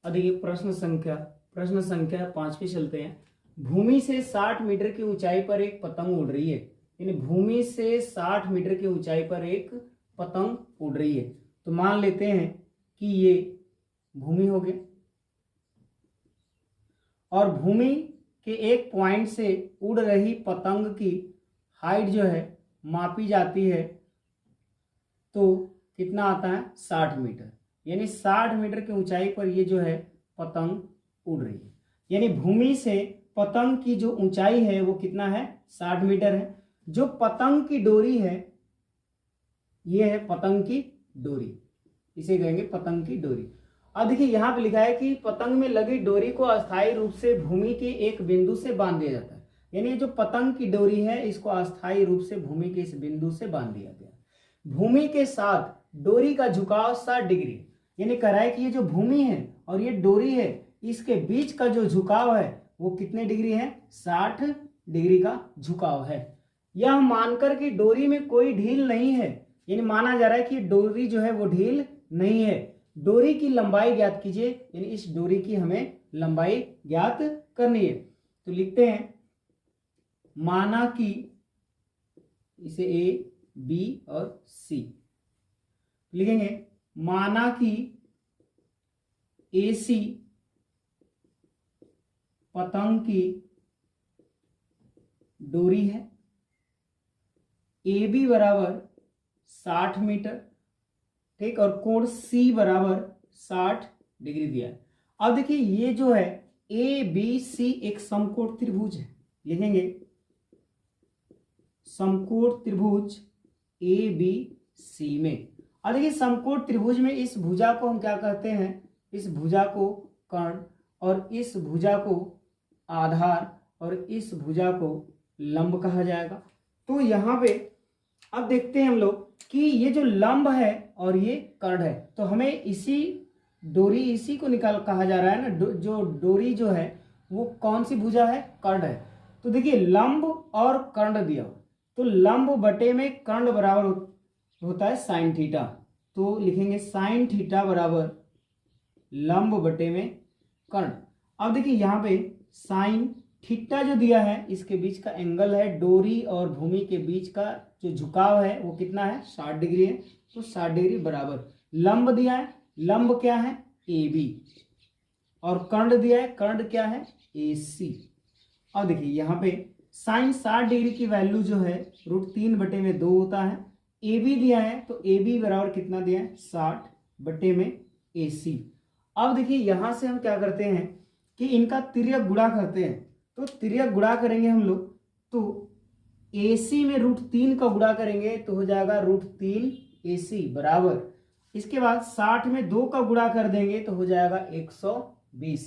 अब देखिए प्रश्न संख्या 5 पे चलते हैं। भूमि से 60 मीटर की ऊंचाई पर एक पतंग उड़ रही है। यानी भूमि से 60 मीटर की ऊंचाई पर एक पतंग उड़ रही है। तो मान लेते हैं कि ये भूमि हो गया और भूमि के एक पॉइंट से उड़ रही पतंग की हाइट जो है मापी जाती है, तो कितना आता है 60 मीटर। यानी 60 मीटर की ऊंचाई पर ये जो है पतंग उड़ रही है। यानी भूमि से पतंग की जो ऊंचाई है वो कितना है 60 मीटर है। जो पतंग की डोरी है ये है पतंग की डोरी, इसे कहेंगे पतंग की डोरी। अब देखिए यहाँ पे लिखा है कि पतंग में लगी डोरी को अस्थायी रूप से भूमि के एक बिंदु से बांध दिया जाता है। यानी जो पतंग की डोरी है इसको अस्थायी रूप से भूमि के इस बिंदु से बांध दिया गया। भूमि के साथ डोरी का झुकाव 60 डिग्री। यानी कह रहा है कि ये जो भूमि है और ये डोरी है इसके बीच का जो झुकाव है वो कितने डिग्री है 60 डिग्री का झुकाव है। यह मानकर कि डोरी में कोई ढील नहीं है। यानी माना जा रहा है कि डोरी जो है वो ढील नहीं है। डोरी की लंबाई ज्ञात कीजिए। यानी इस डोरी की हमें लंबाई ज्ञात करनी है। तो लिखते हैं माना कि इसे ए बी और सी लिखेंगे। माना कि AC पतंग की डोरी है, AB बराबर 60 मीटर, ठीक, और कोण C बराबर 60 डिग्री दिया है। अब देखिए ये जो है ABC एक समकोण त्रिभुज है। लिखेंगे समकोण त्रिभुज ABC में। अब देखिए समकोण त्रिभुज में इस भुजा को हम क्या कहते हैं, इस भुजा को कर्ण और इस भुजा को आधार और इस भुजा को लंब कहा जाएगा। तो यहाँ पे अब देखते हैं हम लोग कि ये जो लंब है और ये कर्ण है, तो हमें इसी को निकाल कहा जा रहा है ना। जो डोरी जो है वो कौन सी भुजा है, कर्ण है। तो देखिए लंब और कर्ण दिया, तो लंब बटे में कर्ण बराबर होता है साइन थीटा। तो लिखेंगे साइन थीटा बराबर लंब बटे में कर्ण। अब देखिए यहाँ पे साइन थीटा जो दिया है इसके बीच का एंगल है, डोरी और भूमि के बीच का जो झुकाव है वो कितना है 60 डिग्री है। तो 60 डिग्री बराबर लंब दिया है, लंब क्या है AB, और कर्ण दिया है, कर्ण क्या है AC। अब देखिए यहाँ पे साइन 60 डिग्री की वैल्यू जो है √3/2 होता है। AB दिया है तो AB बराबर कितना दिया है 60 बटे में AC। अब देखिए यहां से हम क्या करते हैं कि इनका तिर्यक गुणा करते हैं। तो तिर्यक गुणा करेंगे हम लोग, तो AC में √3 का गुणा करेंगे तो हो जाएगा √3AC बराबर, इसके बाद 60 में 2 का गुणा कर देंगे तो हो जाएगा 120।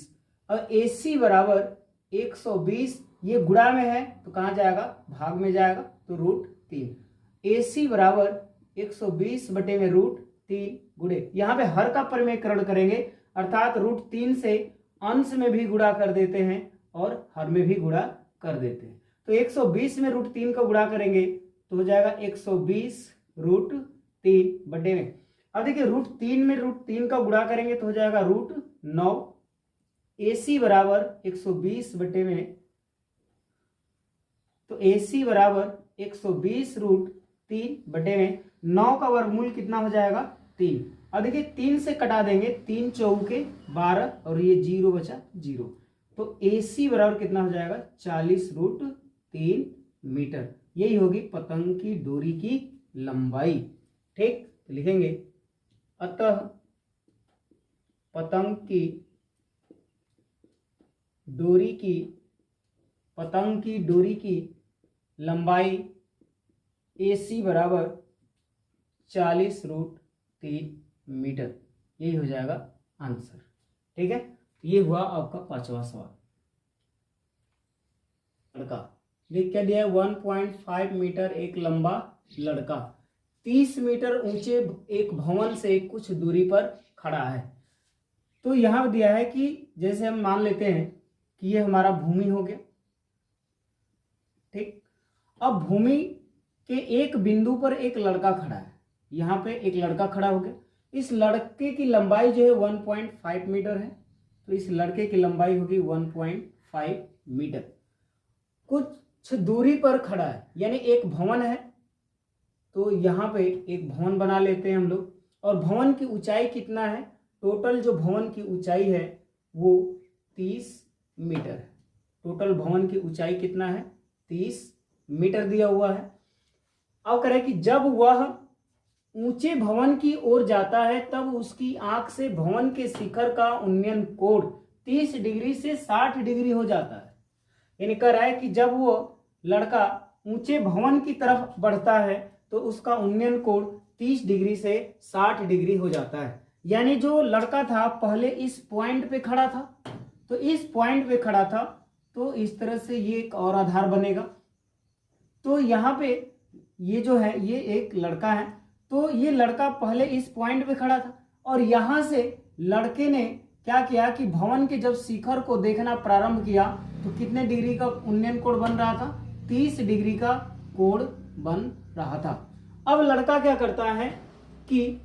और AC बराबर 120, ये गुणा में है तो कहाँ जाएगा भाग में जाएगा, तो √3। AC बराबर 120 बटे में √3 गुणे, यहाँ पे हर का परिमेयकरण करेंगे अर्थात √3 से अंश में भी गुणा कर देते हैं और हर में भी गुणा कर देते हैं। तो 120 में √3 का गुणा करेंगे तो हो जाएगा 120 √3 बटे में। अब देखिए √3 में √3 का गुणा करेंगे तो हो जाएगा √9। AC बराबर 120 बटे में, तो AC बराबर 120 √3 बटे में 9 का वर्गमूल कितना हो जाएगा 3। अब देखिए 3 से कटा देंगे, 3 चौके 12 और ये 0 बचा 0। तो AC बराबर कितना हो जाएगा 40 √3 मीटर। यही होगी पतंग की डोरी की लंबाई। ठीक, तो लिखेंगे अतः पतंग की डोरी की लंबाई AC बराबर 40 √3 मीटर। यही हो जाएगा आंसर। ठीक है, ये हुआ आपका 5वां सवाल। लड़का देख क्या दिया है 1.5 मीटर एक लंबा लड़का 30 मीटर ऊंचे एक भवन से कुछ दूरी पर खड़ा है। तो यहां दिया है कि जैसे हम मान लेते हैं कि ये हमारा भूमि हो गया। ठीक, अब भूमि के एक बिंदु पर एक लड़का खड़ा है। यहाँ पे एक लड़का खड़ा हो गया। इस लड़के की लंबाई जो है 1.5 मीटर है। तो इस लड़के की लंबाई होगी 1.5 मीटर। कुछ दूरी पर खड़ा है, यानी एक भवन है, तो यहाँ पे एक भवन बना लेते हैं हम लोग। और भवन की ऊंचाई कितना है, टोटल जो भवन की ऊंचाई है वो 30 मीटर है। टोटल भवन की ऊंचाई कितना है, 30 मीटर दिया हुआ है। अब कह रहे कि जब वह ऊंचे भवन की ओर जाता है तब उसकी आंख से भवन के शिखर का उन्नयन कोण 30 डिग्री से 60 डिग्री हो जाता है। यानी कह रहा है कि जब वो लड़का ऊंचे भवन की तरफ बढ़ता है तो उसका उन्नयन कोण 30 डिग्री से 60 डिग्री हो जाता है। यानी जो लड़का था पहले इस पॉइंट पे खड़ा था, तो इस पॉइंट पे खड़ा था, तो इस तरह से ये एक और आधार बनेगा। तो यहाँ पे ये जो है ये एक लड़का है, तो ये लड़का पहले इस पॉइंट पे खड़ा था और यहाँ से लड़के ने क्या किया कि भवन के जब शिखर को देखना प्रारंभ किया तो कितने डिग्री का उन्नयन कोण बन रहा था, 30 डिग्री का कोण बन रहा था। अब लड़का क्या करता है कि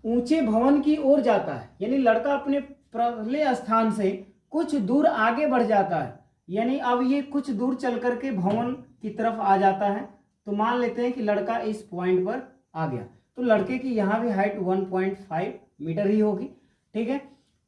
ऊंचे भवन की ओर जाता है, यानी लड़का अपने पहले स्थान से कुछ दूर आगे बढ़ जाता है, यानी अब ये कुछ दूर चल करके भवन की तरफ आ जाता है। तो मान लेते हैं कि लड़का इस पॉइंट पर आ गया, तो लड़के की यहाँ भी हाइट 1.5 मीटर ही होगी। ठीक है,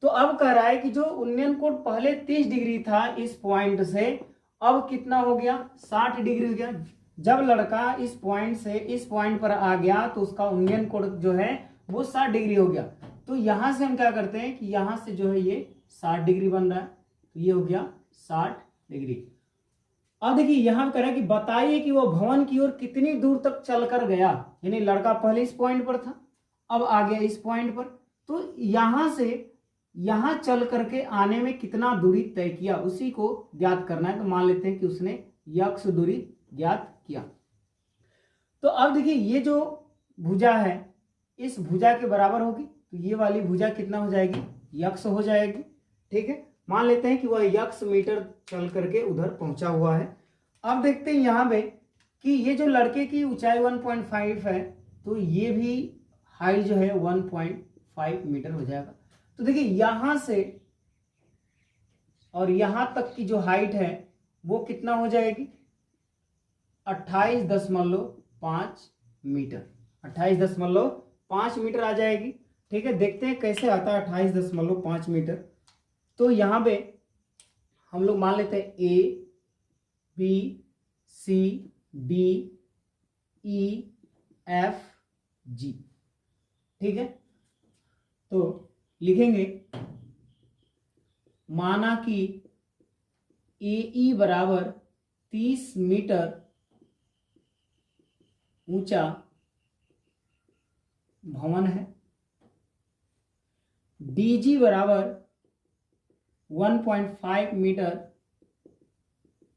तो अब कह रहा है कि जो उन्नयन कोण पहले 30 डिग्री था इस पॉइंट से, अब कितना हो गया, 60 डिग्री हो गया। जब लड़का इस पॉइंट से इस पॉइंट पर आ गया तो उसका उन्नयन कोण जो है वो 60 डिग्री हो गया। तो यहां से हम क्या करते हैं कि यहां से जो है ये 60 डिग्री बन रहा है, तो ये हो गया 60 डिग्री। अब देखिए यहां कह रहा है कि बताइए कि वो भवन की ओर कितनी दूर तक चलकर गया, यानी लड़का पहले इस पॉइंट पर था, अब आ गया इस पॉइंट पर, तो यहां से यहां चल करके आने में कितना दूरी तय किया उसी को ज्ञात करना है। तो मान लेते हैं कि उसने यक्ष दूरी ज्ञात किया। तो अब देखिए ये जो भुजा है इस भुजा के बराबर होगी, तो ये वाली भुजा कितना हो जाएगी, यक्ष हो जाएगी। ठीक है, मान लेते हैं कि वह यक्ष मीटर चल करके उधर पहुंचा हुआ है। अब देखते हैं यहाँ पे कि ये जो लड़के की ऊंचाई 1.5 है, तो ये भी हाइट जो है 1.5 मीटर हो जाएगा। तो देखिए यहां से और यहां तक की जो हाइट है वो कितना हो जाएगी, 28.5 मीटर, 28.5 मीटर आ जाएगी। ठीक है, देखते हैं कैसे आता है 28.5 मीटर। तो यहां पे हम लोग मान लेते हैं A B C D E F G। ठीक है, तो लिखेंगे माना कि AE बराबर 30 मीटर ऊंचा भवन है, DG बराबर 1.5 मीटर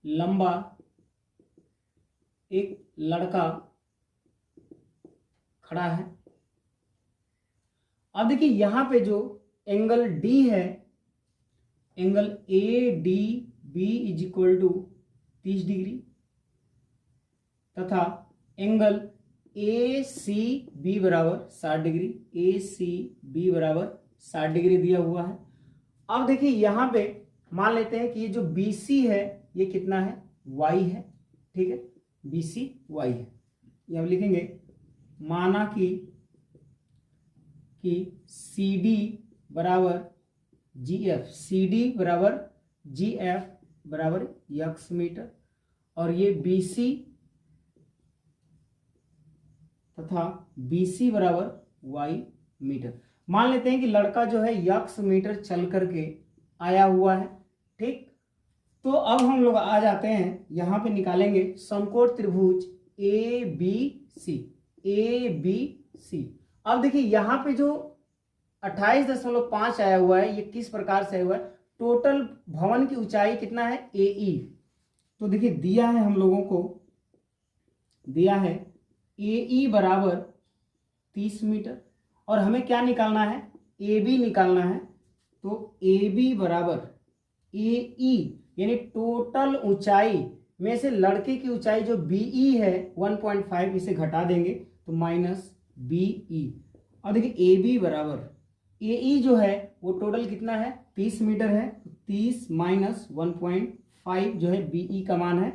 लंबा एक लड़का खड़ा है। अब देखिए यहां पे जो एंगल D है, angle ADB is equal to 30 degree तथा एंगल ACB बराबर 60 डिग्री, ACB बराबर 60 डिग्री दिया हुआ है। अब देखिए यहां पे मान लेते हैं कि ये जो BC है ये कितना है, Y है। ठीक है, BC Y है। ये हम लिखेंगे माना कि CD बराबर GF, CD बराबर GF बराबर यक्ष मीटर, और ये BC तथा BC बराबर Y मीटर। मान लेते हैं कि लड़का जो है यक्ष मीटर चल करके आया हुआ है। ठीक, तो अब हम लोग आ जाते हैं यहाँ पे निकालेंगे समकोण त्रिभुज ABC। अब देखिए यहाँ पे जो 28.5 आया हुआ है ये किस प्रकार से आया हुआ है, टोटल भवन की ऊंचाई कितना है AE। तो देखिए दिया है हम लोगों को, दिया है AE बराबर 30 मीटर और हमें क्या निकालना है, AB निकालना है। तो AB बराबर AE यानी टोटल ऊंचाई में से लड़के की ऊंचाई जो BE है 1.5 इसे घटा देंगे तो माइनस BE। और देखिए AB बराबर ए ई जो है वो टोटल कितना है 30 मीटर है, 30 माइनस 1.5 जो है बी ई का मान है।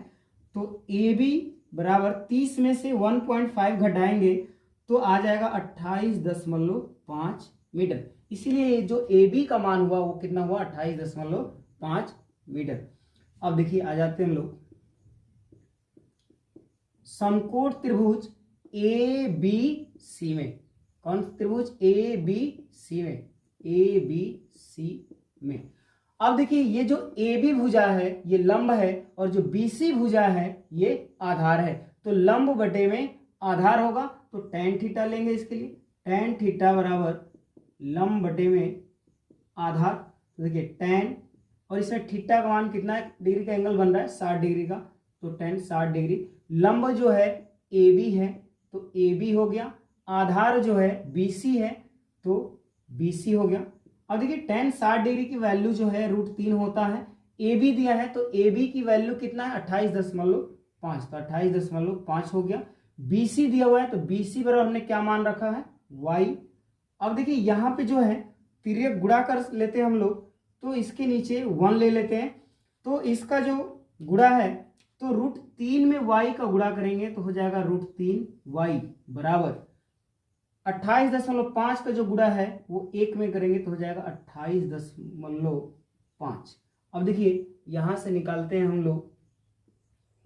तो ए बी बराबर 30 में से 1.5 घटाएंगे तो आ जाएगा 28.5 मीटर। इसीलिए जो ए बी का मान हुआ वो कितना हुआ 28.5 मीटर। अब देखिए आ जाते हैं हम लोग समकोण त्रिभुज ए बी सी में। कौन त्रिभुज ए बी सी में, ए बी सी में। अब देखिए ये जो ए बी भुजा है ये लंब है और जो बी सी भुजा है ये आधार है। तो लंब बटे में आधार होगा तो tan थीटा लेंगे इसके लिए। tan थीटा बराबर लंब बटे में आधार। तो देखिए tan और इसमें थीटा का मान कितना डिग्री का एंगल बन रहा है 60 डिग्री का, तो tan 60 डिग्री। लंब जो है ए बी है तो ए बी हो गया, आधार जो है बी सी है तो बी सी हो गया। अब देखिए tan 60 डिग्री की वैल्यू जो है √3 होता है। ए बी दिया है तो ए बी की वैल्यू कितना है 28.5, तो 28.5 हो गया। बी सी दिया हुआ है तो बी सी बराबर हमने क्या मान रखा है y। अब देखिए यहाँ पे जो है तिर्यक गुणा कर लेते हैं हम लोग, तो इसके नीचे 1 ले लेते हैं। तो इसका जो गुणा है तो √3 में y का गुणा करेंगे तो हो जाएगा √3y बराबर 28.5 का जो गुणा है वो 1 में करेंगे तो हो जाएगा 28.5। अब देखिए यहां से निकालते हैं हम लोग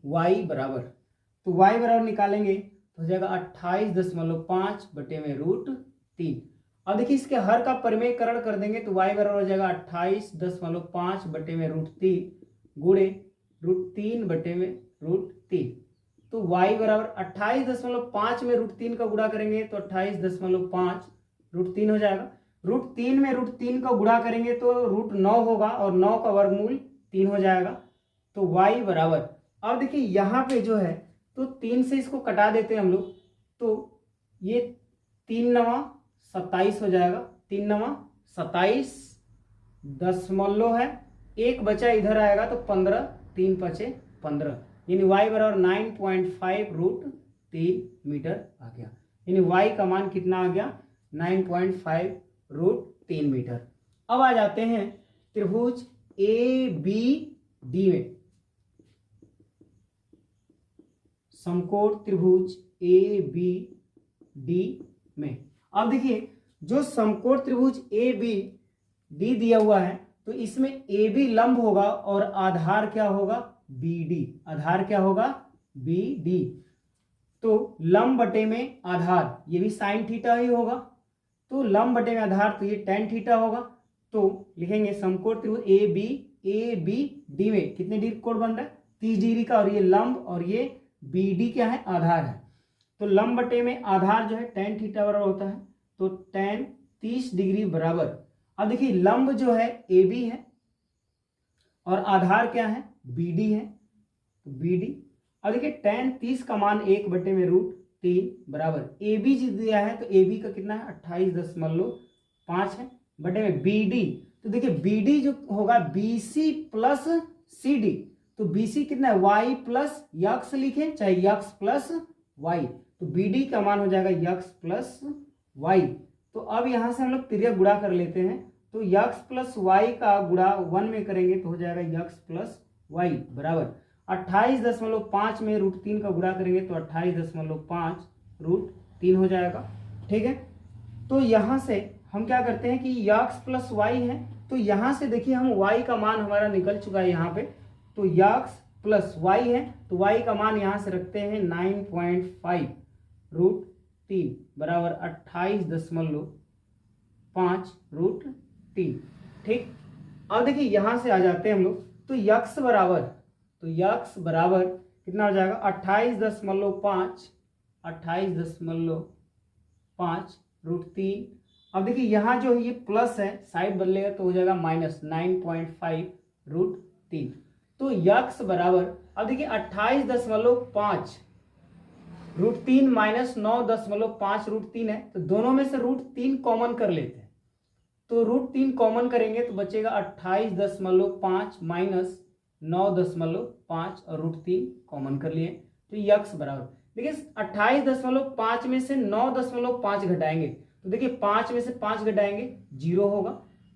y बराबर, तो y बराबर निकालेंगे तो हो जाएगा 28.5 बटे में √3। अब देखिए इसके हर का परिमेयकरण कर देंगे तो y बराबर हो जाएगा 28.5 बटे में √3 गुणे √3 बटे में √3। तो y बराबर 28.5 में √3 का गुणा करेंगे तो 28.5 √3 हो जाएगा। √3 में √3 का गुणा करेंगे तो √9 होगा और 9 का वर्गमूल 3 हो जाएगा। तो y बराबर, अब देखिए यहाँ पे जो है तो 3 से इसको कटा देते हैं हम लोग, तो ये 3 9 27 हो जाएगा। 3 9 27 दशमलव है, एक बचा इधर आएगा तो 15, 3 5 15, यानी y बराबर 9.5 √3 मीटर आ गया। यानी y का मान कितना आ गया 9.5 √3 मीटर। अब आ जाते हैं त्रिभुज ए बी डी में। समकोण त्रिभुज ए बी डी में। अब देखिए जो समकोण त्रिभुज ए बी डी दिया हुआ है तो इसमें ए बी लंब होगा और आधार क्या होगा बी डी। आधार क्या होगा बी डी। तो लंब बटे में आधार ये भी sin थीटा ही होगा, तो लंब बटे में आधार तो ये tan थीटा होगा। तो लिखेंगे समकोण त्रिभुज ए बी डी में कितने डिग्री कोण बन रहा है 30 डिग्री का, और ये लंब और ये बी डी क्या है आधार है। तो लंब बटे में आधार जो है tan थीटा बराबर होता है, तो tan 30 डिग्री बराबर। अब देखिए लंब जो है ए बी है और आधार क्या है बी डी है, तो बी डी। अब देखिए tan 30 का मान 1 बटे में √3 बराबर ए बी जी दिया है तो ए बी का कितना है 28.5 है बटे में बी डी। तो देखिए बी डी जो होगा B C plus C D, तो बी सी कितना है y प्लस यक्स लिखे चाहे यक्स प्लस y, तो बी डी का मान हो जाएगा यक्स प्लस y। तो अब यहां से हम लोग तिर्यक गुणा कर लेते हैं, तो यक्स प्लस वाई का गुणा 1 में करेंगे तो हो जाएगा यक्स प्लस वाई बराबर 28.5 में √3 का गुणा करेंगे तो 28.5 √3 हो जाएगा। ठीक है, तो यहां से हम क्या करते हैं कि यक्स प्लस वाई है, तो यहां से देखिए हम वाई का मान हमारा निकल चुका है यहाँ पे, तो यक्स प्लस वाई है तो वाई का मान यहां से रखते हैं 9.5 √3 बराबर 28.5 √3। ठीक, अब देखिए यहां से आ जाते हैं हम लोग, तो यक्स बराबर कितना हो जाएगा 28.5 √3। अब देखिए यहाँ जो है ये प्लस है साइड बदलेगा तो हो जाएगा माइनस 9.5 √3। तो यक्स बराबर, अब देखिए 28.5 √3 माइनस 9.5 √3 है, तो दोनों में से √3 कॉमन कर लेते हैं, तो √3 कॉमन करेंगे तो बचेगा 28.5 माइनस 9.5 और √3 कॉमन कर लिए, तो यक्स बराबर देखिए 28.5 में से 9.5 घटाएंगे तो देखिए 5 में से 5 घटाएंगे 0 होगा,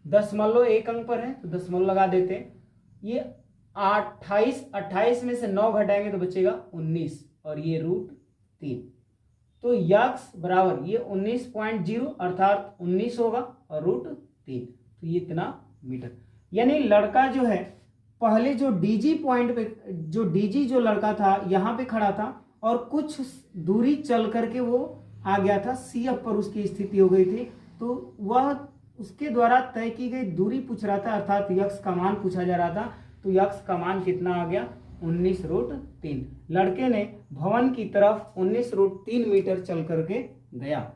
दशमलव एक अंक पर है तो दशमलव लगा देते हैं। ये 28 में से 9 घटाएंगे तो बचेगा 19 और ये √3। तो यक्स बराबर ये 19.0 अर्थात 19 होगा और √3, तो ये इतना मीटर। यानी लड़का जो है पहले जो डीजी पॉइंट पे, जो डीजी जो लड़का था यहाँ पे खड़ा था और कुछ दूरी चल करके वो आ गया था, CF पर उसकी स्थिति हो गई थी, तो वह उसके द्वारा तय की गई दूरी पूछ रहा था, अर्थात यक्स का मान पूछा जा रहा था। तो यक्स का मान कितना आ गया 19√3। लड़के ने भवन की तरफ 19√3 मीटर चल करके गया।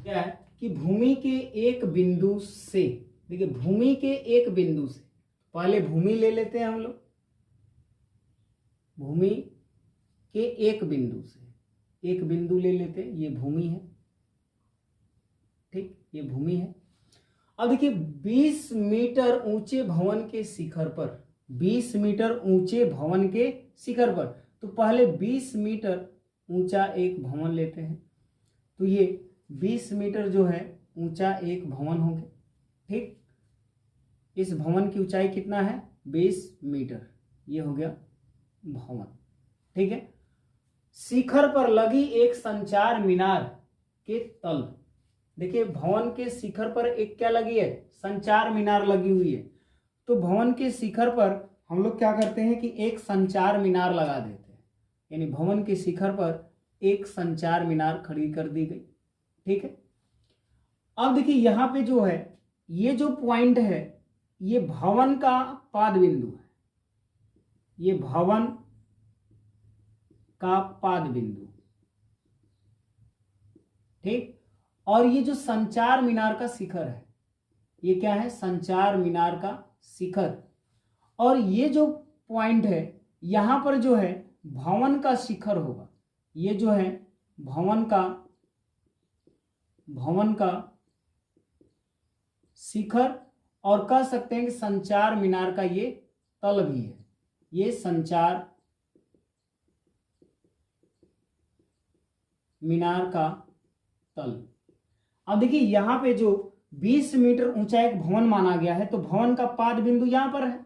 क्या है कि भूमि के एक बिंदु से, देखिए भूमि के एक बिंदु से, पहले भूमि ले लेते हैं हम लोग, भूमि के एक बिंदु से एक बिंदु ले लेते हैं, ये भूमि है, ठीक, ये भूमि है। अब देखिए 20 मीटर ऊंचे भवन के शिखर पर, 20 मीटर ऊंचे भवन के शिखर पर, तो पहले 20 मीटर ऊंचा एक भवन लेते हैं। तो ये 20 मीटर जो है ऊंचा एक भवन हो गया, ठीक। इस भवन की ऊंचाई कितना है 20 मीटर, ये हो गया भवन, ठीक है। शिखर पर लगी एक संचार मीनार के तल, देखिए भवन के शिखर पर एक क्या लगी है, संचार मीनार लगी हुई है। तो भवन के शिखर पर हम लोग क्या करते हैं कि एक संचार मीनार लगा देते हैं, यानी भवन के शिखर पर एक संचार मीनार खड़ी कर दी गई, ठीक है। अब देखिए यहां पे जो है ये जो पॉइंट है ये भवन का पाद बिंदु है, ये भवन का पाद बिंदु, ठीक। और ये जो संचार मीनार का शिखर है ये क्या है, संचार मीनार का शिखर। और ये जो पॉइंट है यहां पर जो है भवन का शिखर होगा, ये जो है भवन का शिखर, और कह सकते हैं कि संचार मीनार का ये तल भी है, ये संचार मीनार का तल। अब देखिए यहां पे जो 20 मीटर ऊंचा एक भवन माना गया है, तो भवन का पाद बिंदु यहां पर है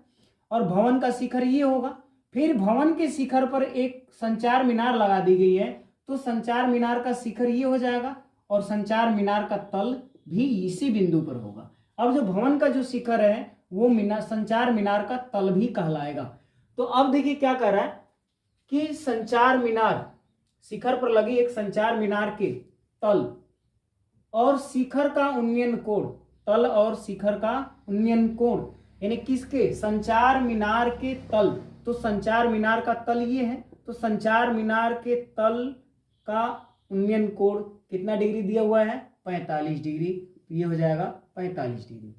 और भवन का शिखर ये होगा। फिर भवन के शिखर पर एक संचार मीनार लगा दी गई है, तो संचार मीनार का शिखर ये हो जाएगा और संचार मीनार का तल भी इसी बिंदु पर होगा। अब जो भवन का जो शिखर है वो संचार मीनार का तल भी कहलाएगा। तो अब देखिए क्या कर रहा है कि संचार मीनार, शिखर पर लगी एक संचार मीनार के तल और शिखर का उन्नयन कोण, तल और शिखर का उन्नयन कोण, यानी किसके, संचार मीनार के तल। तो संचार मीनार का तल ये है, तो संचार मीनार के तल का उन्नयन कोण कितना डिग्री दिया हुआ है 45 डिग्री, तो ये हो जाएगा 45 डिग्री।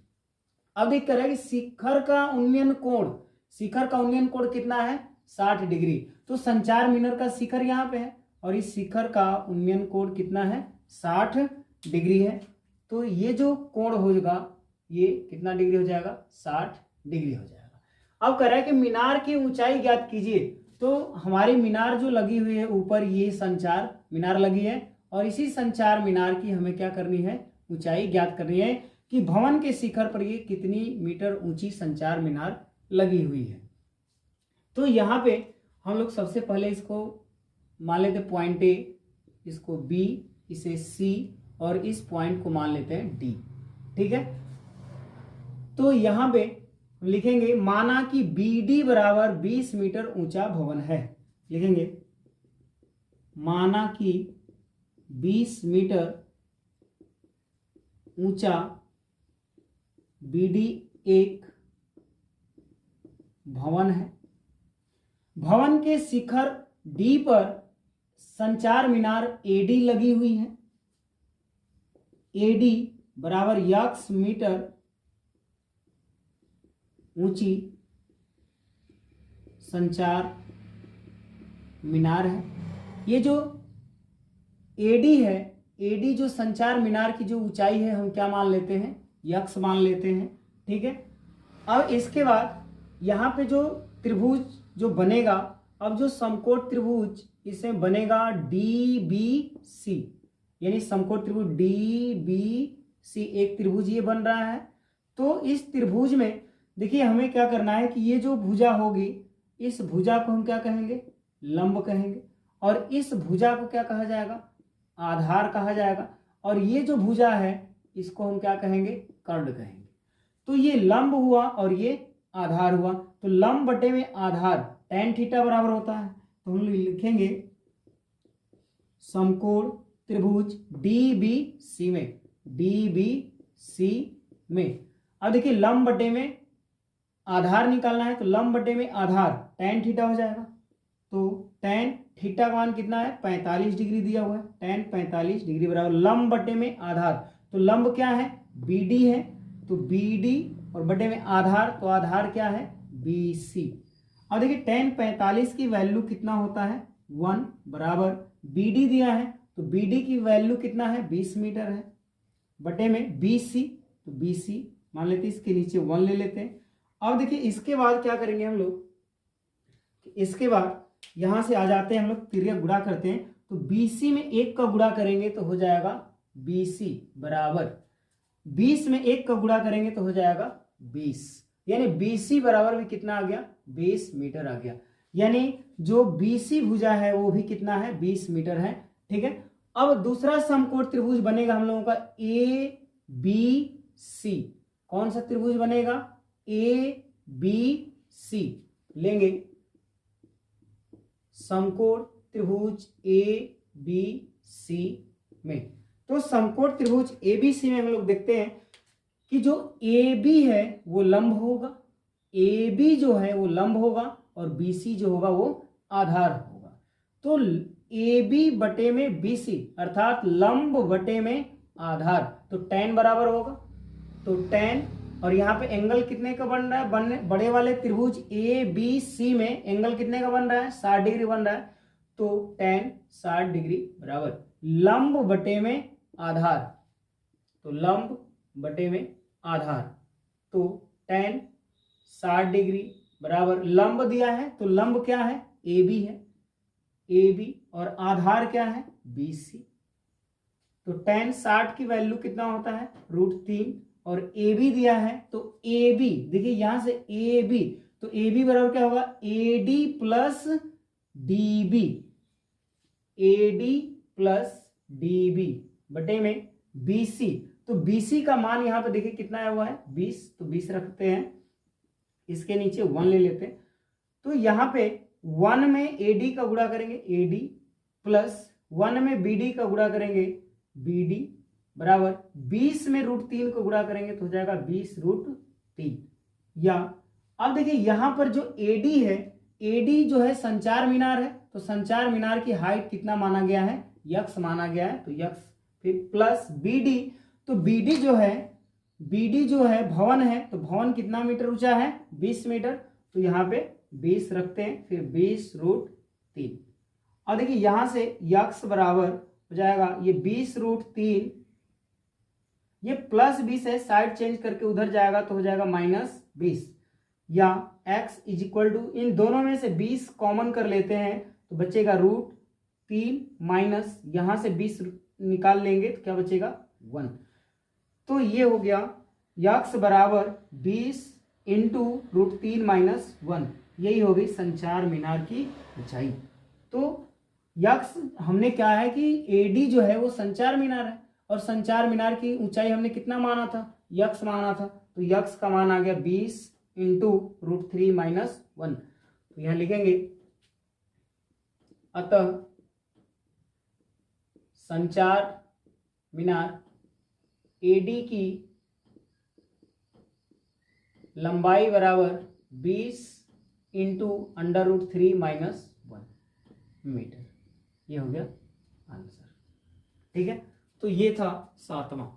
अब देख कर कि शिखर का उन्नयन कोण, शिखर का उन्नयन कोण कितना है 60 डिग्री। तो संचार मीनार का शिखर यहाँ पे है और इस शिखर का उन्नयन कोण कितना है 60 डिग्री है। तो ये जो कोण होगा ये कितना डिग्री हो जाएगा 60 डिग्री हो जाएगा। अब कह रहा है कि मीनार की ऊंचाई ज्ञात कीजिए। तो हमारी मीनार जो लगी हुई है ऊपर, ये संचार मीनार लगी है और इसी संचार मीनार की हमें क्या करनी है, ऊंचाई ज्ञात करनी है कि भवन के शिखर पर ये कितनी मीटर ऊंची संचार मीनार लगी हुई है। तो यहाँ पे हम लोग सबसे पहले इसको मान लेते पॉइंट ए, इसको बी, इसे सी और इस पॉइंट को मान लेते हैं डी, ठीक है। तो यहां पे लिखेंगे माना कि BD बराबर 20 मीटर ऊंचा भवन है, लिखेंगे माना कि 20 मीटर ऊंचा BD एक भवन है भवन के शिखर डी पर संचार मीनार एडी लगी हुई है। एडी बराबर यक्स मीटर ऊंची संचार मीनार है। ये जो एडी है, एडी जो संचार मीनार की जो ऊंचाई है हम क्या मान लेते हैं, यक्स मान लेते हैं। ठीक है, अब इसके बाद यहाँ पे जो त्रिभुज जो बनेगा, अब जो समकोण त्रिभुज इसमें बनेगा डी बी सी, यानी समकोण त्रिभुज डी बी सी एक त्रिभुज ये बन रहा है। तो इस त्रिभुज में देखिए हमें क्या करना है कि ये जो भुजा होगी, इस भुजा को हम क्या कहेंगे, लंब कहेंगे, और इस भुजा को क्या कहा जाएगा, आधार कहा जाएगा, और ये जो भुजा है इसको हम क्या कहेंगे, कर्ण कहेंगे। तो ये लंब हुआ और ये आधार हुआ, तो लंब बटे में आधार tan थीटा बराबर होता है। तो हम लिखेंगे समकोण त्रिभुज DBC में, DBC में। अब देखिए लंब बटे में आधार निकालना है, तो लंब बटे में आधार tan थीटा हो जाएगा। तो tan थीटा का मान कितना है, 45 डिग्री दिया हुआ है, tan 45 डिग्री बराबर लंब बटे में आधार। तो लंब क्या है, BD है, तो BD और बटे में आधार, तो आधार क्या है, BC। अब देखिए tan 45 की वैल्यू कितना होता है, 1 बराबर BD दिया है, तो BD की वैल्यू कितना है, 20 मीटर है, बटे में BC, तो BC मान लेते हैं, इसके नीचे 1 ले लेते हैं। अब देखिए इसके बाद क्या करेंगे हम लोग, इसके बाद यहां से आ जाते हैं हम लोग, तिर्यक गुणा करते हैं, तो BC में 1 का गुणा करेंगे तो हो जाएगा BC बराबर 20 में 1 का गुणा करेंगे तो हो जाएगा 20, यानी BC बराबर भी कितना आ गया, 20 मीटर आ गया। यानी जो BC भुजा है वो भी कितना है, 20 मीटर है। ठीक है, अब दूसरा समकोण त्रिभुज बनेगा हम लोगों का ABC। कौन सा त्रिभुज बनेगा, ABC लेंगे, समकोण त्रिभुज ABC में। तो समकोण त्रिभुज ABC में हम लोग देखते हैं कि जो AB है वो लंब होगा, AB जो है वो लंब होगा, और BC जो होगा वो आधार होगा। तो AB बटे में BC अर्थात लंब बटे में आधार, तो tan बराबर होगा, तो tan, और यहाँ पे एंगल कितने का बन रहा है, बड़े वाले त्रिभुज ABC में एंगल कितने का बन रहा है, 60 डिग्री बन रहा है, तो tan 60 डिग्री बराबर लंब बटे में आधार, तो लंब बटे में आधार, तो tan 60 डिग्री बराबर लंब दिया है, तो लंब क्या है, AB है, AB, और आधार क्या है, BC। तो tan 60 की वैल्यू कितना होता है, √3, और AB दिया है, तो AB देखिए यहां से AB, तो AB बराबर क्या होगा, AD plus DB, AD plus DB बटे में BC। तो BC का मान यहाँ पे देखिए कितना आया हुआ है, 20, तो 20 रखते हैं, इसके नीचे 1 ले लेते हैं। तो यहाँ पे 1 में AD का गुणा करेंगे AD, प्लस 1 में BD का गुणा करेंगे BD, बराबर 20 में √3 को गुणा करेंगे तो हो जाएगा 20√3। या अब देखिए यहां पर जो AD है, AD जो है संचार मीनार है, तो संचार मीनार की हाइट कितना माना गया है, यक्स माना गया है, तो यक्स, फिर प्लस BD, तो BD जो है भवन है, तो भवन कितना मीटर ऊंचा है, 20 मीटर, तो यहाँ पे 20 रखते हैं, फिर 20√3। अब देखिए यहां से यक्स बराबर हो जाएगा ये 20√3, ये प्लस 20 है, साइड चेंज करके उधर जाएगा तो हो जाएगा -20, या x इज इक्वल टू, इन दोनों में से 20 कॉमन कर लेते हैं तो बचेगा √3 माइनस यहां से 20 निकाल लेंगे तो क्या बचेगा, 1। तो ये हो गया x बराबर 20 इंटू √3 माइनस 1, यही हो गई संचार मीनार की ऊंचाई। तो x हमने क्या है कि AD जो है वो संचार मीनार है, और संचार मीनार की ऊंचाई हमने कितना माना था, यक्स माना था, तो यक्स का मान आ गया 20 इंटू √3 माइनस 1। तो यहां लिखेंगे अतः संचार मीनार AD की लंबाई बराबर 20 इंटू √3 माइनस 1 मीटर। ये हो गया आंसर। ठीक है, तो ये था 7वां।